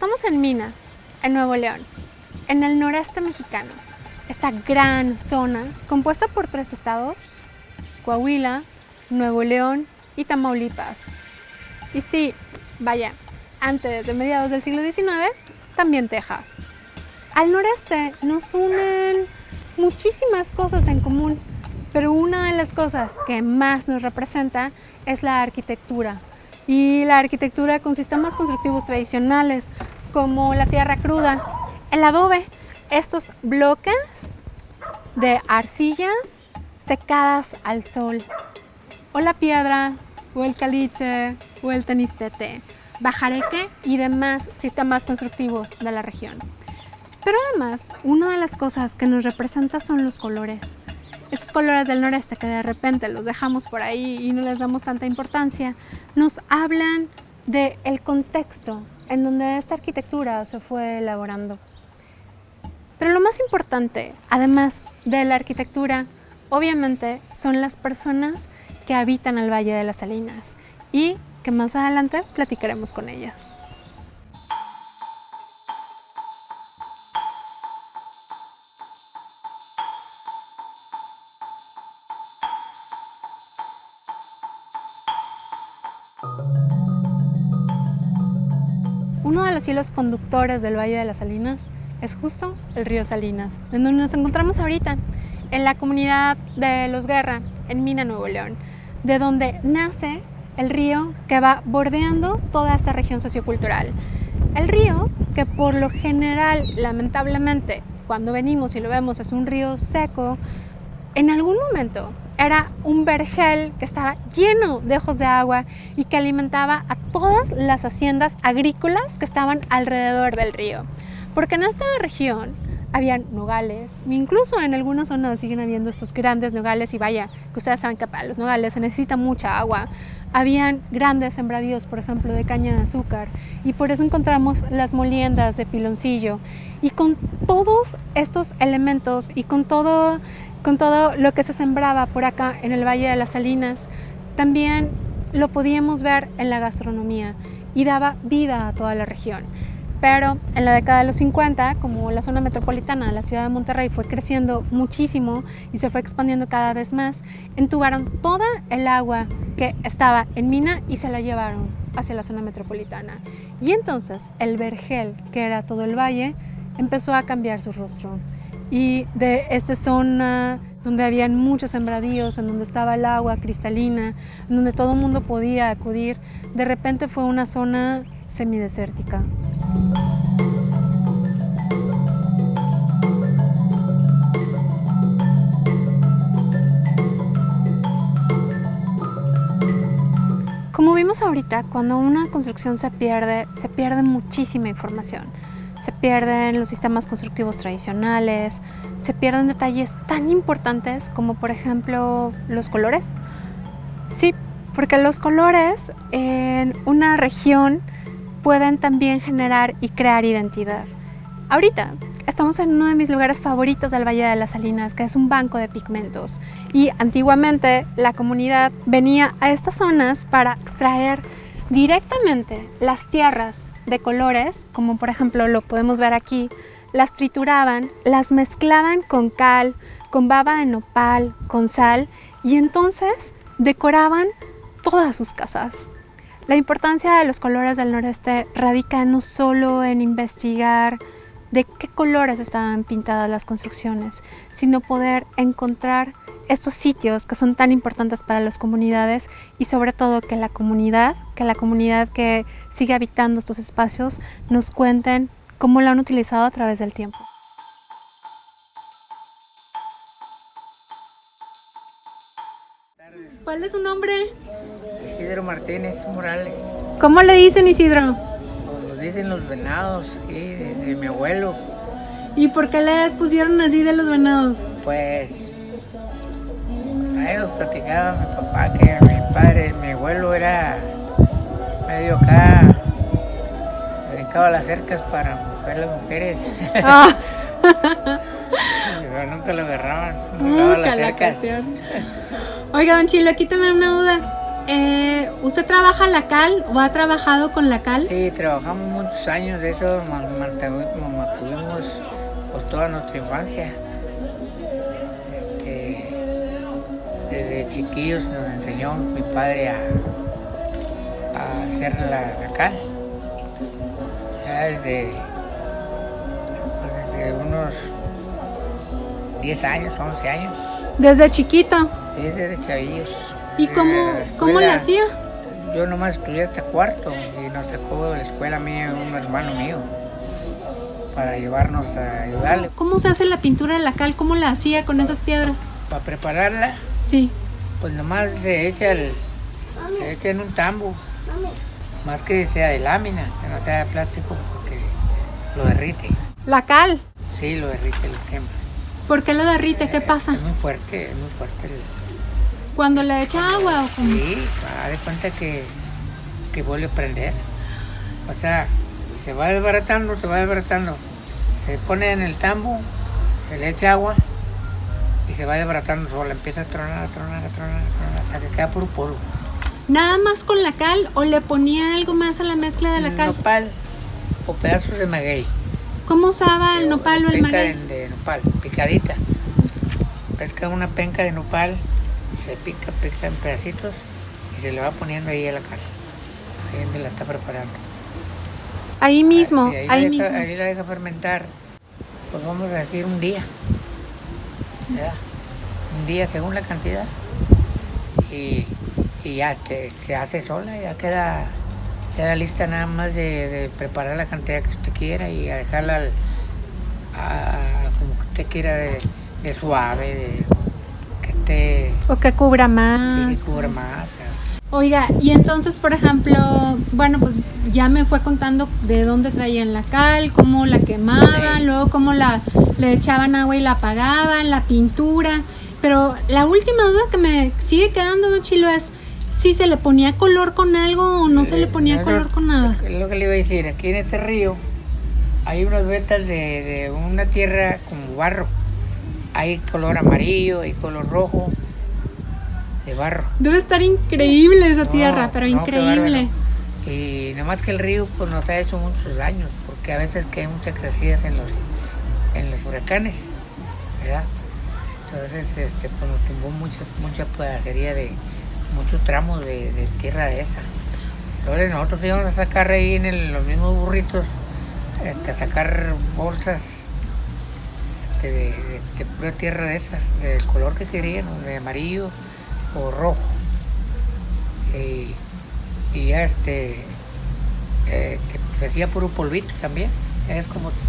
Estamos en Mina, en Nuevo León, en el noreste mexicano. Esta gran zona compuesta por 3 estados, Coahuila, Nuevo León y Tamaulipas. Y sí, vaya, antes de mediados del siglo XIX, también Texas. Al noreste nos unen muchísimas cosas en común, pero una de las cosas que más nos representa es la arquitectura. Y la arquitectura con sistemas constructivos tradicionales, como la tierra cruda, el adobe, estos bloques de arcillas secadas al sol, o la piedra, o el caliche, o el tenistete, bajareque y demás sistemas constructivos de la región. Pero además, una de las cosas que nos representa son los colores. Estos colores del noreste que de repente los dejamos por ahí y no les damos tanta importancia, nos hablan del contexto en donde esta arquitectura se fue elaborando. Pero lo más importante, además de la arquitectura, obviamente son las personas que habitan el Valle de las Salinas y que más adelante platicaremos con ellas. Uno de los hilos conductores del Valle de las Salinas es justo el río Salinas, en donde nos encontramos ahorita, en la comunidad de Los Guerra, en Mina, Nuevo León, de donde nace el río que va bordeando toda esta región sociocultural. El río que por lo general, lamentablemente, cuando venimos y lo vemos es un río seco, en algún momento era un vergel que estaba lleno de ojos de agua y que alimentaba a todas las haciendas agrícolas que estaban alrededor del río. Porque en esta región habían nogales, incluso en algunas zonas siguen habiendo estos grandes nogales y vaya, que ustedes saben que para los nogales se necesita mucha agua. Habían grandes sembradíos, por ejemplo, de caña de azúcar y por eso encontramos las moliendas de piloncillo. Y con todos estos elementos y con todo lo que se sembraba por acá en el Valle de las Salinas, también lo podíamos ver en la gastronomía y daba vida a toda la región. Pero en la década de los 50, como la zona metropolitana de la ciudad de Monterrey fue creciendo muchísimo y se fue expandiendo cada vez más, entubaron toda el agua que estaba en Mina y se la llevaron hacia la zona metropolitana. Y entonces el vergel, que era todo el valle, empezó a cambiar su rostro. Y de esta zona donde habían muchos sembradíos, en donde estaba el agua cristalina, en donde todo el mundo podía acudir, de repente fue una zona semidesértica. Como vimos ahorita, cuando una construcción se pierde muchísima información. Se pierden los sistemas constructivos tradicionales, se pierden detalles tan importantes como por ejemplo los colores. Sí, porque los colores en una región pueden también generar y crear identidad. Ahorita estamos en uno de mis lugares favoritos del Valle de las Salinas, que es un banco de pigmentos. Y antiguamente la comunidad venía a estas zonas para extraer directamente las tierras de colores, como por ejemplo lo podemos ver aquí, las trituraban, las mezclaban con cal, con baba de nopal, con sal y entonces decoraban todas sus casas. La importancia de los colores del noreste radica no solo en investigar de qué colores estaban pintadas las construcciones, sino poder encontrar estos sitios que son tan importantes para las comunidades y sobre todo que la comunidad que sigue habitando estos espacios nos cuenten cómo lo han utilizado a través del tiempo. ¿Cuál es su nombre? Isidro Martínez Morales. ¿Cómo le dicen, Isidro? Lo dicen los venados, sí, de mi abuelo. ¿Y por qué les pusieron así de los venados? Pues ahí nos platicaba mi papá que mi abuelo era medio acá, brincaba las cercas para ver las mujeres. Ah. Pero nunca lo agarraban, brincaba las cercas. Oiga, don Chilo, aquí también una duda. ¿Usted trabaja la cal o ha trabajado con la cal? Sí, trabajamos muchos años de eso, mantuvimos pues toda nuestra infancia. Desde chiquillos nos enseñó mi padre a hacer la cal. Ya desde unos 10 años, 11 años. Desde chiquito. Sí, desde chavillos. ¿Y cómo le hacía? Yo nomás estudié hasta cuarto y nos sacó de la escuela mía un hermano mío para llevarnos a ayudarle. ¿Cómo se hace la pintura de la cal? ¿Cómo la hacía con esas piedras? Para prepararla, Sí. pues nomás se echa en un tambo, más que sea de lámina, que no sea de plástico porque lo derrite. La cal. Sí, lo derrite, lo quema. ¿Por qué lo derrite? ¿Qué pasa? Es muy fuerte, es muy fuerte. ¿Cuando le echa agua o cómo? Sí, haz de cuenta que vuelve a prender. O sea, se va desbaratando. Se pone en el tambo, se le echa agua y se va desbaratando sola. Empieza a tronar, hasta que queda puro polvo. ¿Nada más con la cal o le ponía algo más a la mezcla de la cal? Nopal o pedazos de maguey. ¿Cómo usaba el nopal o el Penca maguey? de nopal, picadita. Pesca una penca de nopal, se pica en pedacitos y se le va poniendo ahí a la cal. Ahí donde la está preparando. Ahí mismo, Sí, ahí la deja fermentar, pues vamos a decir un día. ¿Verdad? Un día según la cantidad. Y ya se hace sola, ya queda lista nada más de preparar la cantidad que usted quiera y a dejarla como que usted quiera de suave, que esté... O que cubra más. Sí, que cubra más. Oiga, y entonces, por ejemplo, bueno, pues ya me fue contando de dónde traían la cal, cómo la quemaban, Sí. luego cómo le echaban agua y la apagaban, la pintura. Pero la última duda que me sigue quedando, don Chilo, es si se le ponía color con algo o no se le ponía color con nada. Es lo que le iba a decir, aquí en este río hay unas vetas de una tierra como barro. Hay color amarillo, hay color rojo, de barro. Debe estar increíble esa No, tierra, pero no, qué increíble. bárbaro. Y nada más que el río pues nos ha hecho muchos daños, porque a veces que hay muchas crecidas en los huracanes, ¿verdad? Entonces pues nos tumbó mucha pedacería de muchos tramos de tierra de esa. Entonces nosotros íbamos a sacar ahí los mismos burritos, a sacar bolsas de pura tierra de esa, del color que querían, de amarillo o rojo. Y ya se hacía puro polvito también.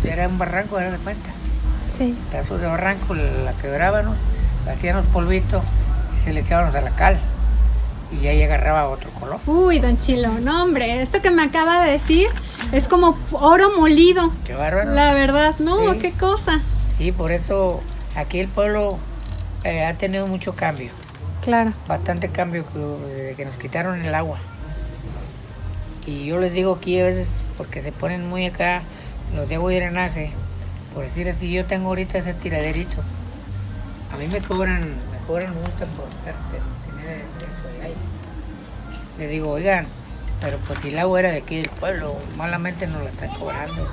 Era un barranco, era de cuenta. Sí. Pedazos de barranco, la quebrábamos, la hacíamos polvito y se le echábamos a la cal. Y ahí agarraba otro color. Uy, don Chilo, no hombre, esto que me acaba de decir es como oro molido. Qué bárbaro. La verdad, no, Sí. qué cosa. Sí, por eso aquí el pueblo ha tenido mucho cambio. Claro. Bastante cambio desde que nos quitaron el agua. Y yo les digo aquí a veces, porque se ponen muy acá, los de agua y drenaje, por decir así, yo tengo ahorita ese tiraderito. A mí me cobran multa por tener eso de ahí. Les digo, oigan, pero pues si el agua era de aquí del pueblo, malamente nos la están cobrando.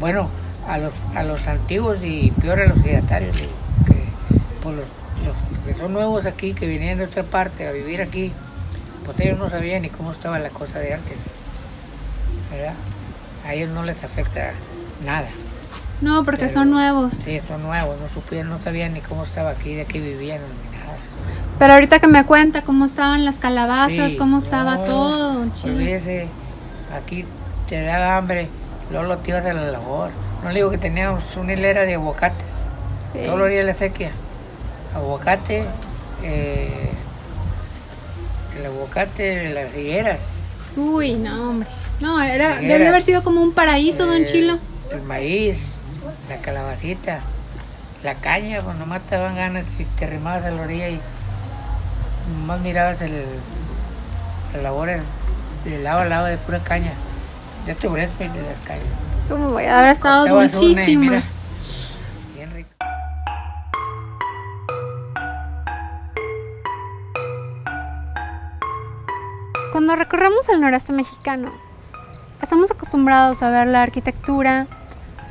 Bueno, a los antiguos y peor a los ejidatarios, digo, que pues los que son nuevos aquí, que vinieron de otra parte a vivir aquí, pues ellos no sabían ni cómo estaba la cosa de antes, ¿verdad? A ellos no les afecta nada. No, porque Pero son nuevos. Sí, son nuevos, no sabían ni cómo estaba aquí, de qué vivían, ni nada. Pero ahorita que me cuenta cómo estaban las calabazas, Sí, cómo estaba no, todo, don Chilo. Olvídese, aquí te daba hambre, luego te ibas a la labor. No le digo que teníamos una hilera de aguacates, Sí. todo lo haría de la sequía. Aguacate, el aguacate, las higueras. Uy, no, hombre. No, Higueras. debe haber sido como un paraíso, don Chilo. El maíz, la calabacita, la caña, pues nomás te daban ganas y te arrimabas a la orilla y nomás mirabas la labor de lado a lado de pura caña. Ya te brazo de la caña. ¿Cómo voy a haber estado Cortabas una y dulcísima? mira, bien rico. Cuando recorremos el noreste mexicano, estamos acostumbrados a ver la arquitectura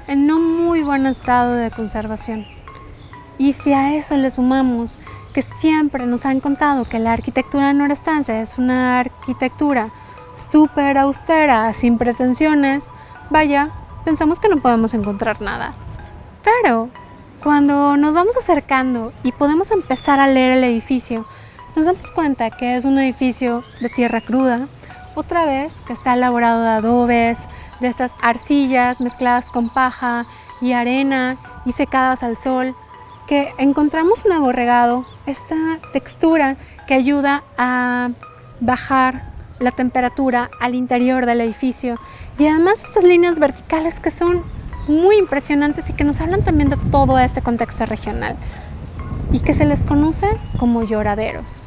en no muy buen estado de conservación. Y si a eso le sumamos que siempre nos han contado que la arquitectura norestense es una arquitectura súper austera, sin pretensiones, vaya, pensamos que no podemos encontrar nada. Pero cuando nos vamos acercando y podemos empezar a leer el edificio, nos damos cuenta que es un edificio de tierra cruda, otra vez que está elaborado de adobes, de estas arcillas mezcladas con paja y arena y secadas al sol, que encontramos un aborregado, esta textura que ayuda a bajar la temperatura al interior del edificio, y además estas líneas verticales que son muy impresionantes y que nos hablan también de todo este contexto regional y que se les conoce como lloraderos.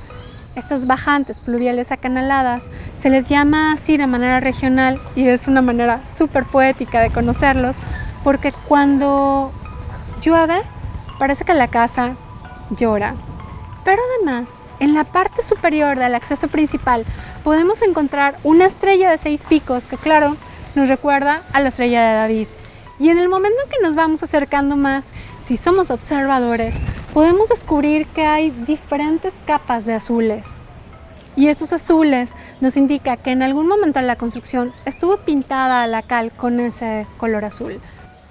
Estas bajantes pluviales acanaladas se les llama así de manera regional y es una manera súper poética de conocerlos, porque cuando llueve parece que la casa llora. Pero además, en la parte superior del acceso principal podemos encontrar una estrella de 6 picos que, claro, nos recuerda a la estrella de David. Y en el momento en que nos vamos acercando más, si somos observadores, podemos descubrir que hay diferentes capas de azules. Y estos azules nos indican que en algún momento de la construcción estuvo pintada la cal con ese color azul.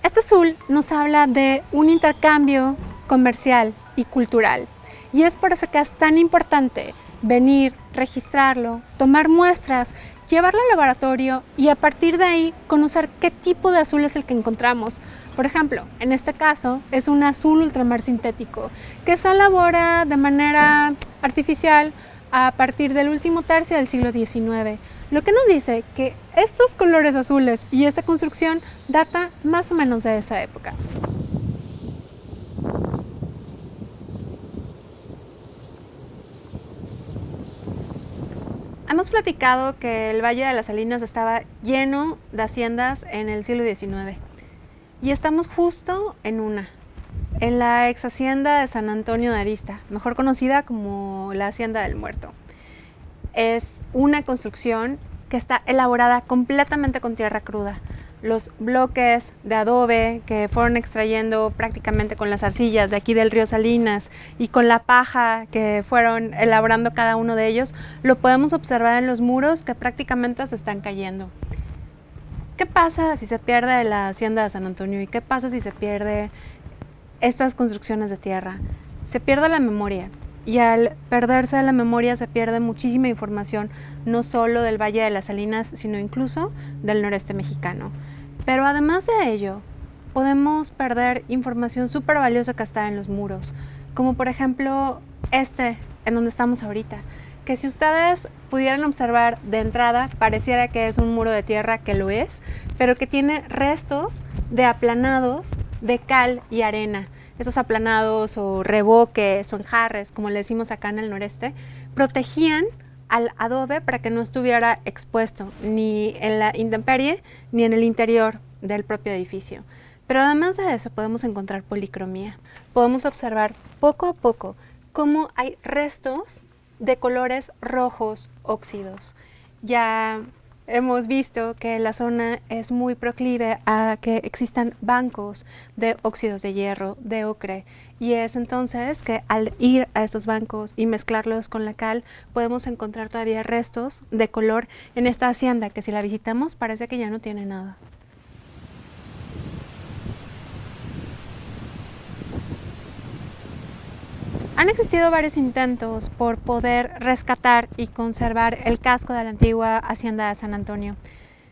Este azul nos habla de un intercambio comercial y cultural. Y es por eso que es tan importante venir, registrarlo, tomar muestras, llevarlo al laboratorio y a partir de ahí conocer qué tipo de azul es el que encontramos. Por ejemplo, en este caso es un azul ultramar sintético que se elabora de manera artificial a partir del último tercio del siglo XIX, lo que nos dice que estos colores azules y esta construcción data más o menos de esa época. Hemos platicado que el Valle de las Salinas estaba lleno de haciendas en el siglo XIX y estamos justo en la ex hacienda de San Antonio de Arista, mejor conocida como la Hacienda del Muerto. Es una construcción que está elaborada completamente con tierra cruda. Los bloques de adobe que fueron extrayendo prácticamente con las arcillas de aquí del río Salinas y con la paja que fueron elaborando cada uno de ellos, lo podemos observar en los muros que prácticamente se están cayendo. ¿Qué pasa si se pierde la hacienda de San Antonio y qué pasa si se pierde estas construcciones de tierra? Se pierde la memoria. Y al perderse la memoria se pierde muchísima información, no solo del Valle de las Salinas, sino incluso del noreste mexicano. Pero además de ello, podemos perder información súper valiosa que está en los muros, como por ejemplo en donde estamos ahorita, que si ustedes pudieran observar de entrada, pareciera que es un muro de tierra, que lo es, pero que tiene restos de aplanados de cal y arena. Esos aplanados o revoques o enjarres, como le decimos acá en el noreste, protegían al adobe para que no estuviera expuesto ni en la intemperie ni en el interior del propio edificio. Pero además de eso podemos encontrar policromía. Podemos observar poco a poco cómo hay restos de colores rojos óxidos. Ya hemos visto que la zona es muy proclive a que existan bancos de óxidos de hierro, de ocre, y es entonces que al ir a estos bancos y mezclarlos con la cal podemos encontrar todavía restos de color en esta hacienda que si la visitamos parece que ya no tiene nada. Han existido varios intentos por poder rescatar y conservar el casco de la antigua hacienda de San Antonio.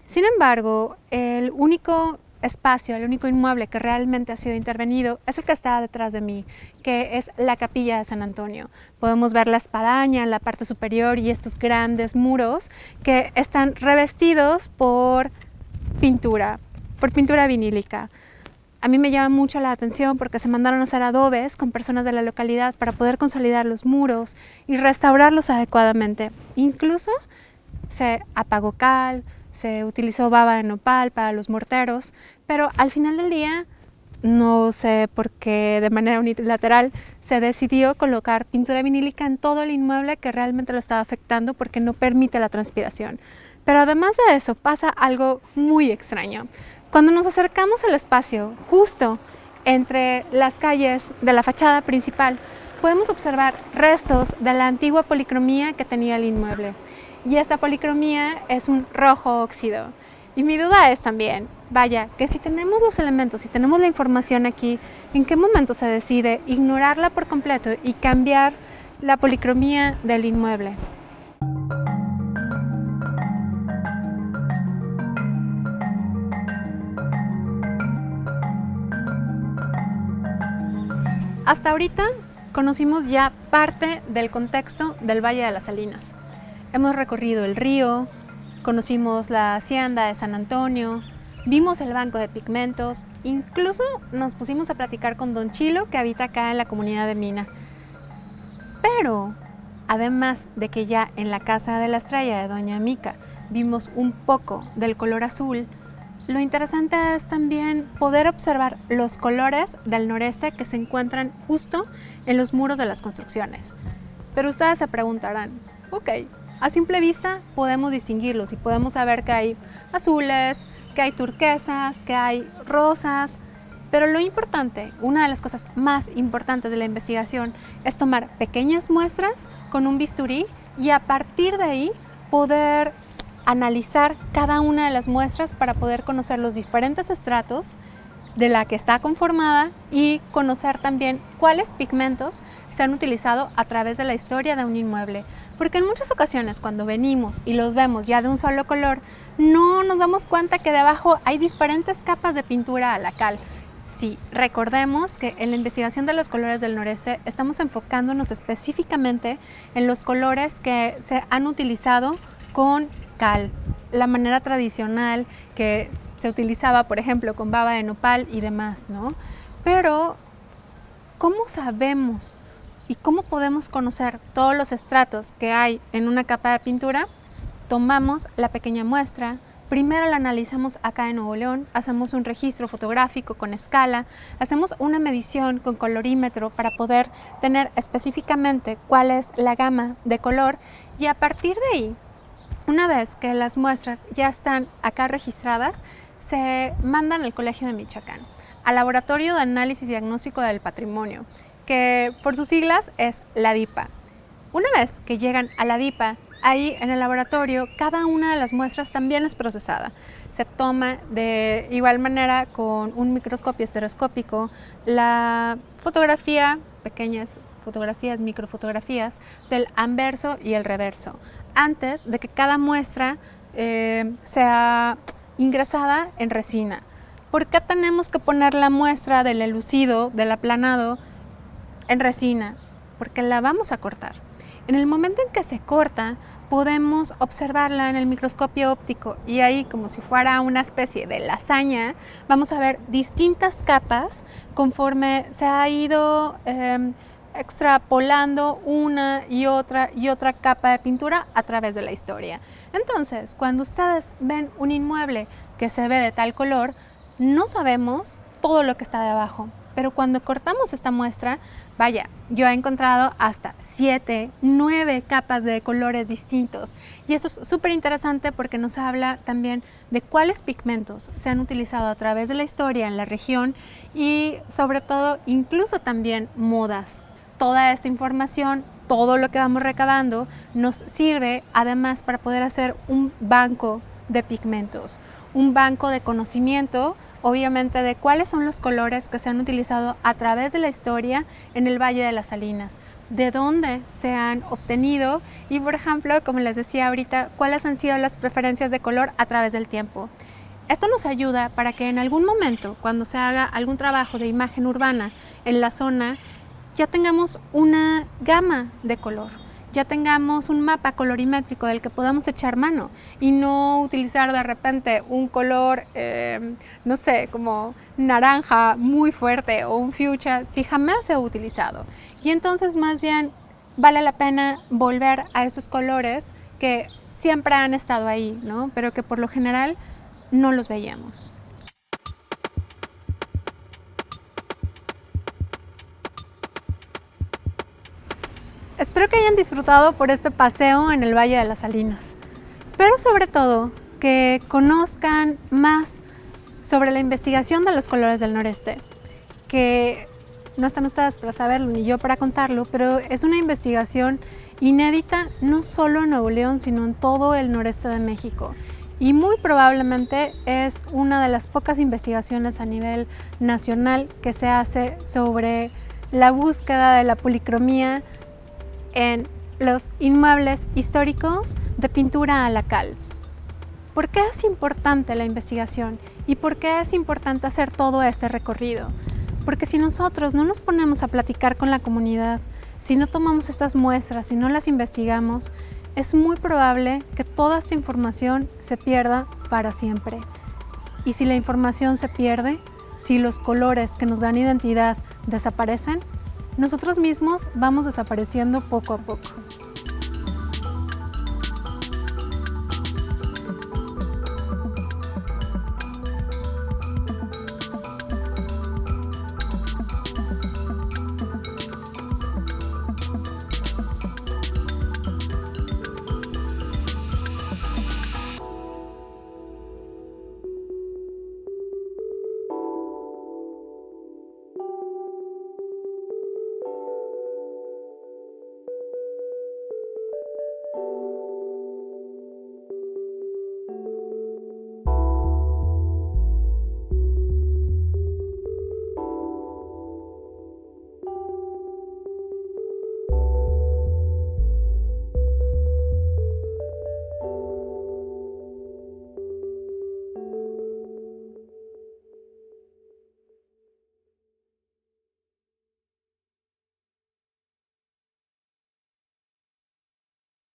Sin embargo, el único espacio, el único inmueble que realmente ha sido intervenido es el que está detrás de mí, que es la capilla de San Antonio. Podemos ver la espadaña en la parte superior y estos grandes muros que están revestidos por pintura vinílica. A mí me llama mucho la atención porque se mandaron a hacer adobes con personas de la localidad para poder consolidar los muros y restaurarlos adecuadamente. Incluso se apagó cal, se utilizó baba de nopal para los morteros, pero al final del día no sé por qué de manera unilateral se decidió colocar pintura vinílica en todo el inmueble que realmente lo estaba afectando porque no permite la transpiración. Pero además de eso pasa algo muy extraño. Cuando nos acercamos al espacio, justo entre las calles de la fachada principal, podemos observar restos de la antigua policromía que tenía el inmueble. Y esta policromía es un rojo óxido. Y mi duda es también, vaya, que si tenemos los elementos, si tenemos la información aquí, ¿en qué momento se decide ignorarla por completo y cambiar la policromía del inmueble? Hasta ahorita conocimos ya parte del contexto del Valle de las Salinas. Hemos recorrido el río, conocimos la hacienda de San Antonio, vimos el banco de pigmentos, incluso nos pusimos a platicar con Don Chilo, que habita acá en la comunidad de Mina. Pero, además de que ya en la casa de la estrella de Doña Mica vimos un poco del color azul, lo interesante es también poder observar los colores del noreste que se encuentran justo en los muros de las construcciones. Pero ustedes se preguntarán, ok, a simple vista podemos distinguirlos y podemos saber que hay azules, que hay turquesas, que hay rosas, pero lo importante, una de las cosas más importantes de la investigación es tomar pequeñas muestras con un bisturí y a partir de ahí poder analizar cada una de las muestras para poder conocer los diferentes estratos de la que está conformada y conocer también cuáles pigmentos se han utilizado a través de la historia de un inmueble. Porque en muchas ocasiones cuando venimos y los vemos ya de un solo color, no nos damos cuenta que debajo hay diferentes capas de pintura a la cal. Sí, recordemos que en la investigación de los colores del noreste estamos enfocándonos específicamente en los colores que se han utilizado con cal, la manera tradicional que se utilizaba, por ejemplo, con baba de nopal y demás, ¿no? Pero, ¿cómo sabemos y cómo podemos conocer todos los estratos que hay en una capa de pintura? Tomamos la pequeña muestra, primero la analizamos acá en Nuevo León, hacemos un registro fotográfico con escala, hacemos una medición con colorímetro para poder tener específicamente cuál es la gama de color y a partir de ahí, una vez que las muestras ya están acá registradas, se mandan al Colegio de Michoacán, al Laboratorio de Análisis y Diagnóstico del Patrimonio, que por sus siglas es la DIPA. Una vez que llegan a la DIPA, ahí en el laboratorio cada una de las muestras también es procesada. Se toma de igual manera con un microscopio estereoscópico la fotografía, pequeñas fotografías, microfotografías del anverso y el reverso, antes de que cada muestra sea ingresada en resina. ¿Por qué tenemos que poner la muestra del elucido, del aplanado, en resina? Porque la vamos a cortar. En el momento en que se corta, podemos observarla en el microscopio óptico y ahí, como si fuera una especie de lasaña, vamos a ver distintas capas conforme se ha ido extrapolando una y otra capa de pintura a través de la historia. Entonces, cuando ustedes ven un inmueble que se ve de tal color, no sabemos todo lo que está debajo. Pero cuando cortamos esta muestra, vaya, yo he encontrado hasta 7, 9 capas de colores distintos. Y eso es súper interesante porque nos habla también de cuáles pigmentos se han utilizado a través de la historia en la región y sobre todo, incluso también modas. Toda esta información, todo lo que vamos recabando, nos sirve además para poder hacer un banco de pigmentos, un banco de conocimiento, obviamente, de cuáles son los colores que se han utilizado a través de la historia en el Valle de las Salinas, de dónde se han obtenido y, por ejemplo, como les decía ahorita, cuáles han sido las preferencias de color a través del tiempo. Esto nos ayuda para que en algún momento, cuando se haga algún trabajo de imagen urbana en la zona, ya tengamos una gama de color, ya tengamos un mapa colorimétrico del que podamos echar mano y no utilizar de repente un color, no sé, como naranja muy fuerte o un fuchsia si jamás se ha utilizado. Y entonces más bien vale la pena volver a estos colores que siempre han estado ahí, ¿no? Pero que por lo general no los veíamos. Espero que hayan disfrutado por este paseo en el Valle de las Salinas, pero sobre todo que conozcan más sobre la investigación de los colores del noreste, que no están ustedes para saberlo ni yo para contarlo, pero es una investigación inédita no solo en Nuevo León, sino en todo el noreste de México. Y muy probablemente es una de las pocas investigaciones a nivel nacional que se hace sobre la búsqueda de la policromía en los inmuebles históricos de pintura a la cal. ¿Por qué es importante la investigación y por qué es importante hacer todo este recorrido? Porque si nosotros no nos ponemos a platicar con la comunidad, si no tomamos estas muestras, si no las investigamos, es muy probable que toda esta información se pierda para siempre. Y si la información se pierde, si los colores que nos dan identidad desaparecen, nosotros mismos vamos desapareciendo poco a poco.